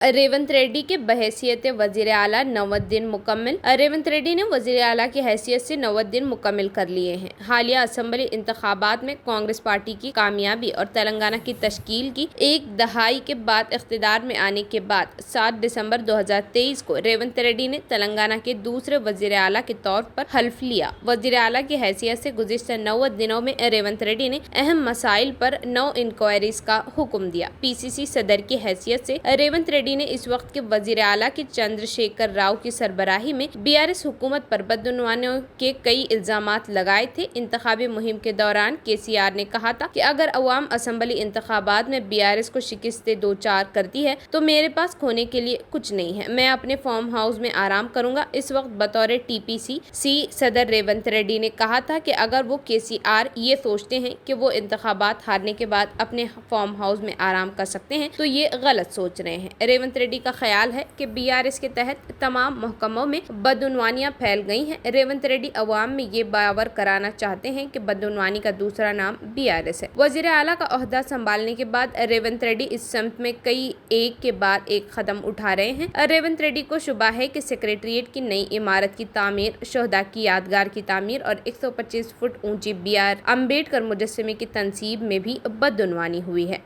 रेवंत रेड्डी के बहैसियत वजीर आला 90 दिन मुकम्मल। रेवंत रेड्डी ने वजीर आला की हैसियत से 90 दिन मुकम्मल कर लिए हैं। हालिया असम्बली इंतखाबात में कांग्रेस पार्टी की कामयाबी और तेलंगाना की तश्कील की एक दहाई के बाद इख्तिदार में आने के बाद 7 दिसंबर 2023 को रेवंत रेड्डी ने तेलंगाना के दूसरे वजीर आला के तौर पर हल्फ लिया। वजीर आला की हैसियत से गुज़िश्ता 90 दिनों में रेवंत रेड्डी ने अहम मसाइल पर 9 इंक्वायरीज का हुक्म दिया। PCC सदर की हैसियत से रेवंत रेड्डी ने इस वक्त के वजीर आला के चंद्रशेखर राव की सरबराही में BRS हुकूमत पर बदगुमानियों के कई इल्जामात लगाए थे। इंतखाबी मुहिम के दौरान KCR ने कहा था कि अगर अवाम असम्बली इंतखाबात में BRS को शिकस्त दो चार करती है तो मेरे पास खोने के लिए कुछ नहीं है, मैं अपने फार्म हाउस में आराम करूंगा। इस वक्त बतौर TPCC सदर रेवंत रेड्डी ने कहा था कि अगर वो KCR ये सोचते हैं कि वो इंतखाबात हारने के बाद अपने फार्म हाउस में आराम कर सकते हैं तो ये गलत सोच रहे हैं। रेवंत रेड्डी का ख्याल है कि BRS के तहत तमाम महकमों में बदउनवानियां फैल गई हैं। रेवंत रेड्डी अवाम में ये बावर कराना चाहते हैं कि बदउनवानी का दूसरा नाम BRS है। वजीर आला का ओहदा संभालने के बाद रेवंत रेड्डी इस समत में कई एक के बाद एक कदम उठा रहे हैं। रेवंत रेड्डी को शुबा है कि सेक्रेटरिएट की नई इमारत की तामीर, शोहदा की यादगार की तामीर और 125 फुट ऊंची BR अम्बेडकर मुजस्समे की तनसीब में भी बदउनवानी हुई है।